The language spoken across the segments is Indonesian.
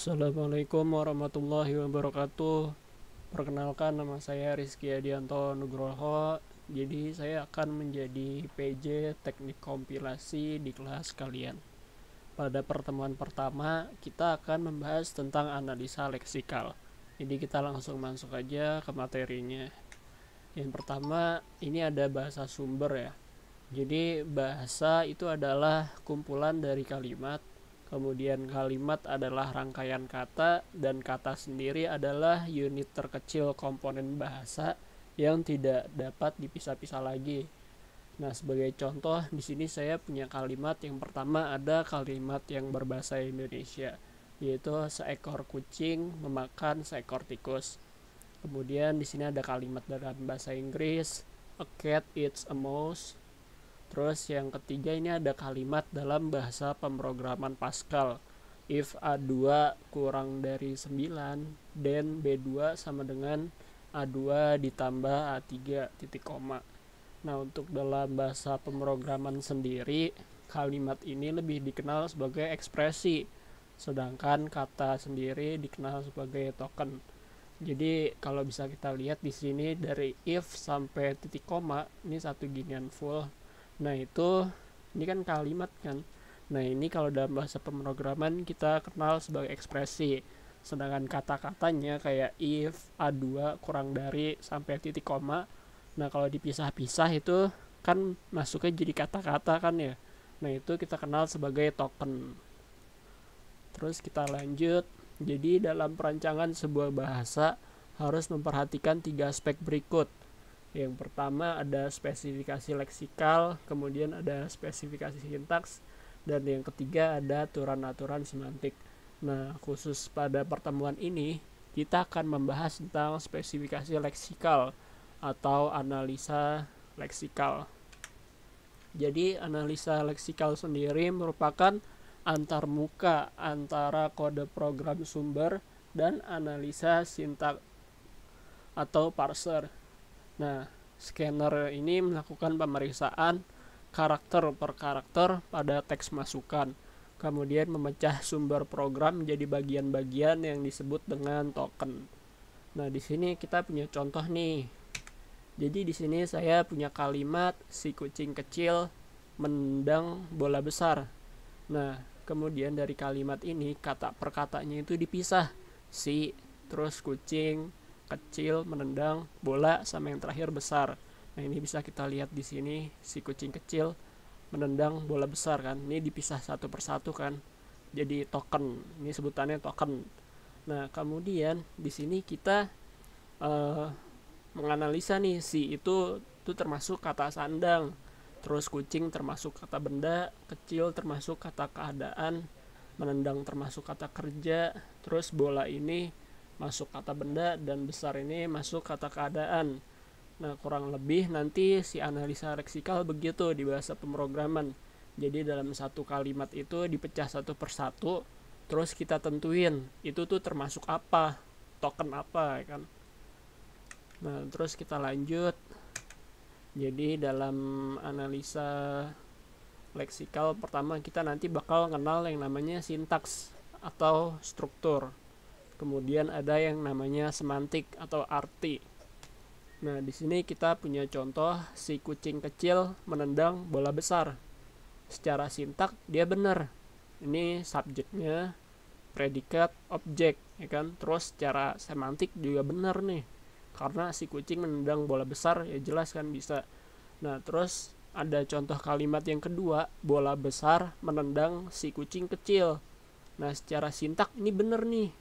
Assalamualaikum warahmatullahi wabarakatuh. Perkenalkan, nama saya Rizky Adianto Nugroho. Jadi saya akan menjadi PJ Teknik Kompilasi di kelas kalian. Pada pertemuan pertama kita akan membahas tentang analisa leksikal. Jadi kita langsung masuk aja ke materinya. Yang pertama, ini ada bahasa sumber ya. Jadi bahasa itu adalah kumpulan dari kalimat, kemudian kalimat adalah rangkaian kata, dan kata sendiri adalah unit terkecil komponen bahasa yang tidak dapat dipisah-pisah lagi. Nah, sebagai contoh di sini saya punya kalimat. Yang pertama ada kalimat yang berbahasa Indonesia, yaitu seekor kucing memakan seekor tikus. Kemudian di sini ada kalimat dalam bahasa Inggris, a cat eats a mouse. Terus yang ketiga ini ada kalimat dalam bahasa pemrograman Pascal. If A2 kurang dari 9, then B2 sama dengan A2 ditambah A3 titik koma. Nah, untuk dalam bahasa pemrograman sendiri, kalimat ini lebih dikenal sebagai ekspresi, sedangkan kata sendiri dikenal sebagai token. Jadi kalau bisa kita lihat di sini dari if sampai titik koma, ini satu ginian full. Nah, ini kan kalimat kan. Nah, ini kalau dalam bahasa pemrograman kita kenal sebagai ekspresi. Sedangkan kata-katanya kayak if, A2 kurang dari sampai titik koma. Nah, kalau dipisah-pisah itu kan masuknya jadi kata-kata kan ya. Nah, itu kita kenal sebagai token. Terus kita lanjut. Jadi dalam perancangan sebuah bahasa harus memperhatikan 3 aspek berikut. Yang pertama ada spesifikasi leksikal, kemudian ada spesifikasi sintaks, dan yang ketiga ada aturan-aturan semantik. Nah, khusus pada pertemuan ini kita akan membahas tentang spesifikasi leksikal atau analisa leksikal. Jadi analisa leksikal sendiri merupakan antarmuka antara kode program sumber dan analisa sintak atau parser. Nah, scanner ini melakukan pemeriksaan karakter per karakter pada teks masukan, kemudian memecah sumber program menjadi bagian-bagian yang disebut dengan token. Nah, di sini kita punya contoh nih. Jadi di sini saya punya kalimat si kucing kecil menendang bola besar. Nah, kemudian dari kalimat ini kata per katanya itu dipisah. Si, terus kucing kecil menendang bola sama yang terakhir besar. Nah, ini bisa kita lihat di sini si kucing kecil menendang bola besar kan. Ini dipisah satu persatu kan. Jadi token. Ini sebutannya token. Nah, kemudian di sini kita menganalisa nih si itu termasuk kata sandang. Terus kucing termasuk kata benda, kecil termasuk kata keadaan, menendang termasuk kata kerja, terus bola ini masuk kata benda, dan besar ini masuk kata keadaan. Nah, kurang lebih nanti si analisa leksikal begitu di bahasa pemrograman. Jadi dalam satu kalimat itu dipecah satu persatu, terus kita tentuin itu termasuk apa, token apa kan. Nah, terus kita lanjut. Jadi dalam analisa leksikal pertama kita nanti bakal kenal yang namanya sintaks atau struktur. Kemudian ada yang namanya semantik atau arti. Nah, di sini kita punya contoh si kucing kecil menendang bola besar. Secara sintak dia benar. Ini subjeknya, predikat, objek, ya kan? Terus secara semantik juga benar nih. Karena si kucing menendang bola besar ya jelas kan bisa. Nah, terus ada contoh kalimat yang kedua, bola besar menendang si kucing kecil. Nah, secara sintak ini benar nih.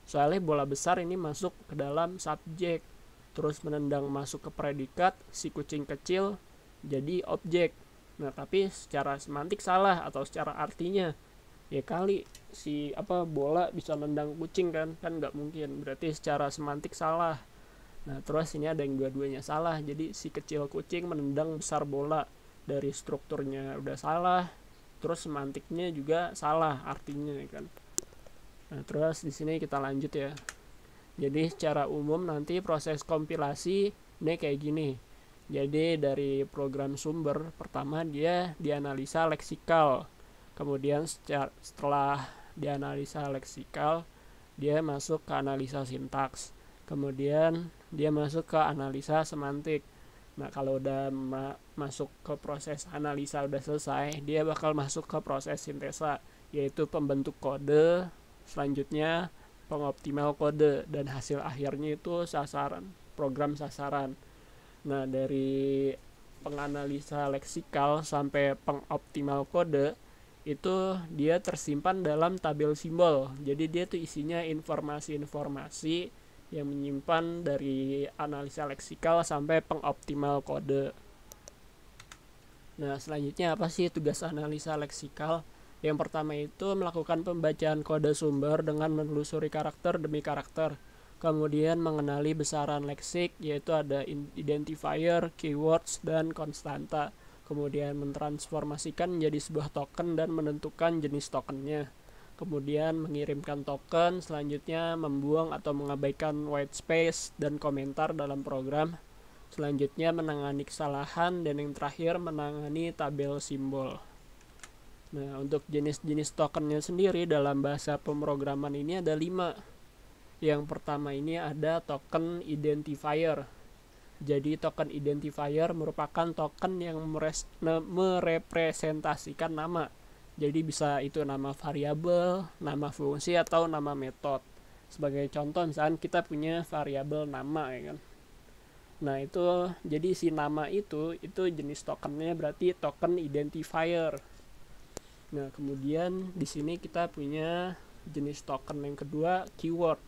Soalnya bola besar ini masuk ke dalam subjek, terus menendang masuk ke predikat, si kucing kecil jadi objek. Nah, tapi secara semantik salah atau secara artinya ya kali si bola bisa nendang kucing kan nggak mungkin, berarti secara semantik salah. Nah, terus ini ada yang dua-duanya salah. Jadi si kecil kucing menendang besar bola, dari strukturnya udah salah, terus semantiknya juga salah artinya kan. Nah, terus di sini kita lanjut ya. Jadi secara umum nanti proses kompilasi ini kayak gini. Jadi dari program sumber pertama dia dianalisa leksikal. Kemudian setelah dianalisa leksikal, dia masuk ke analisa sintaks, kemudian dia masuk ke analisa semantik. Nah, kalau udah masuk ke proses analisa udah selesai, dia bakal masuk ke proses sintesa, yaitu pembentuk kode, selanjutnya pengoptimal kode, dan hasil akhirnya itu sasaran, program sasaran. Nah, dari penganalisa leksikal sampai pengoptimal kode itu dia tersimpan dalam tabel simbol. Jadi dia tuh isinya informasi-informasi yang menyimpan dari analisa leksikal sampai pengoptimal kode. Nah, selanjutnya apa sih tugas analisa leksikal? Yang pertama itu melakukan pembacaan kode sumber dengan menelusuri karakter demi karakter. Kemudian mengenali besaran leksik, yaitu ada identifier, keywords, dan konstanta. Kemudian mentransformasikan menjadi sebuah token dan menentukan jenis tokennya. Kemudian mengirimkan token, selanjutnya membuang atau mengabaikan white space dan komentar dalam program. Selanjutnya menangani kesalahan, dan yang terakhir menangani tabel simbol. Nah, untuk jenis-jenis tokennya sendiri dalam bahasa pemrograman ini ada 5. Yang pertama ini ada token identifier. Jadi token identifier merupakan token yang merepresentasikan nama. Jadi bisa itu nama variabel, nama fungsi, atau nama metode. Sebagai contoh misalkan kita punya variabel nama ya kan. Nah, itu jadi si nama itu jenis tokennya berarti token identifier. Nah, kemudian di sini kita punya jenis token yang kedua, keyword.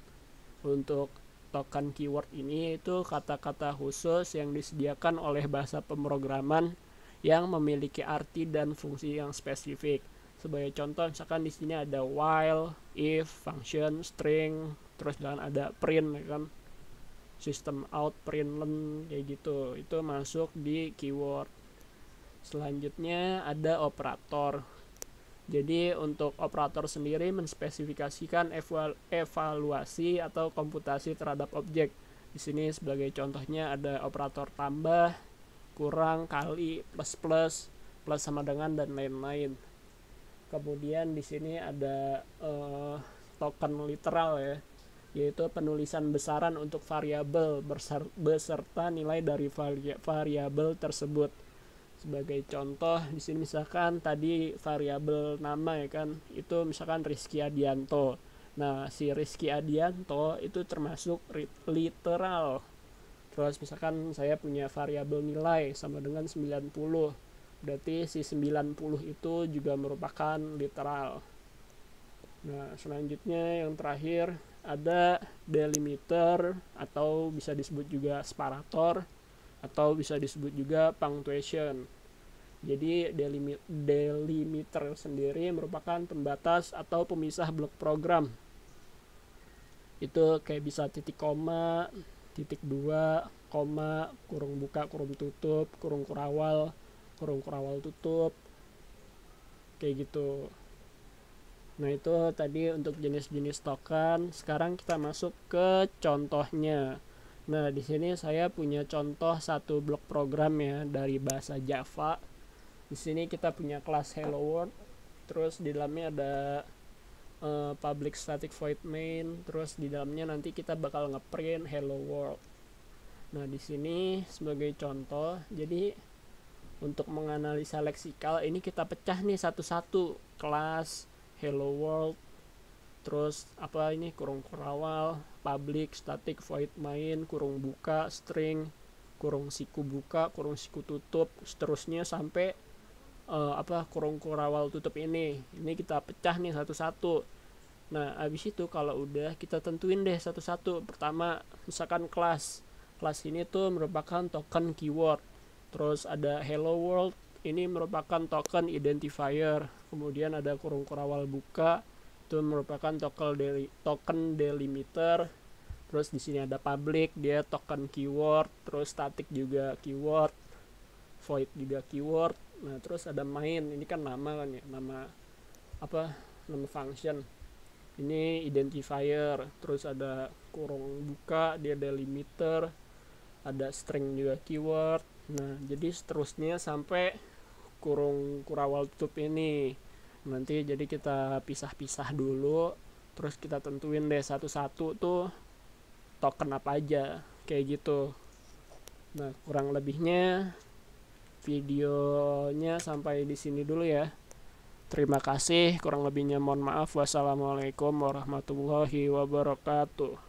Untuk token keyword ini itu kata-kata khusus yang disediakan oleh bahasa pemrograman yang memiliki arti dan fungsi yang spesifik. Sebagai contoh misalkan di sini ada while, if, function, string, terus dan ada print ya kan. System out, println kayak gitu. Itu masuk di keyword. Selanjutnya ada operator. Jadi untuk operator sendiri menspesifikasikan evaluasi atau komputasi terhadap objek. Di sini sebagai contohnya ada operator tambah, kurang, kali, plus sama dengan, dan lain-lain. Kemudian di sini ada token literal ya, yaitu penulisan besaran untuk variabel beserta nilai dari variabel tersebut. Sebagai contoh di sini misalkan tadi variabel nama ya kan, itu misalkan Rizky Adianto. Nah, si Rizky Adianto itu termasuk literal. Terus misalkan saya punya variabel nilai sama dengan 90. Berarti si 90 itu juga merupakan literal. Nah, selanjutnya yang terakhir ada delimiter atau bisa disebut juga separator atau bisa disebut juga punctuation. Jadi delimiter sendiri merupakan pembatas atau pemisah blok program. Itu kayak bisa titik koma, titik 2, koma, kurung buka, kurung tutup, kurung kurawal tutup, kayak gitu. Nah, itu tadi untuk jenis-jenis token. Sekarang kita masuk ke contohnya. Nah, di sini saya punya contoh satu blok program ya dari bahasa Java. Di sini kita punya kelas Hello World. Terus di dalamnya ada public static void main. Terus di dalamnya nanti kita bakal ngeprint Hello World. Nah, di sini sebagai contoh, jadi untuk menganalisa leksikal ini kita pecah nih satu-satu. Kelas, hello world, terus apa ini, kurung kurawal, public, static, void main, kurung buka, string, kurung siku buka, kurung siku tutup, seterusnya sampai kurung kurawal tutup ini kita pecah nih satu-satu. Nah, abis itu kalau udah kita tentuin deh satu-satu. Pertama misalkan kelas ini tuh merupakan token keyword. Terus ada hello world, ini merupakan token identifier. Kemudian ada kurung kurawal buka, itu merupakan token delimiter. Terus di sini ada public, dia token keyword. Terus static juga keyword, void juga keyword. Nah, terus ada main, ini kan nama kan ya, nama function. Ini identifier. Terus ada kurung buka, dia delimiter. Ada string juga keyword. Nah, jadi seterusnya sampai kurung kurawal tutup ini. Nanti jadi kita pisah-pisah dulu. Terus kita tentuin deh satu-satu tuh token apa aja, kayak gitu. Nah, kurang lebihnya videonya sampai di sini dulu ya. Terima kasih, kurang lebihnya mohon maaf. Wassalamualaikum warahmatullahi wabarakatuh.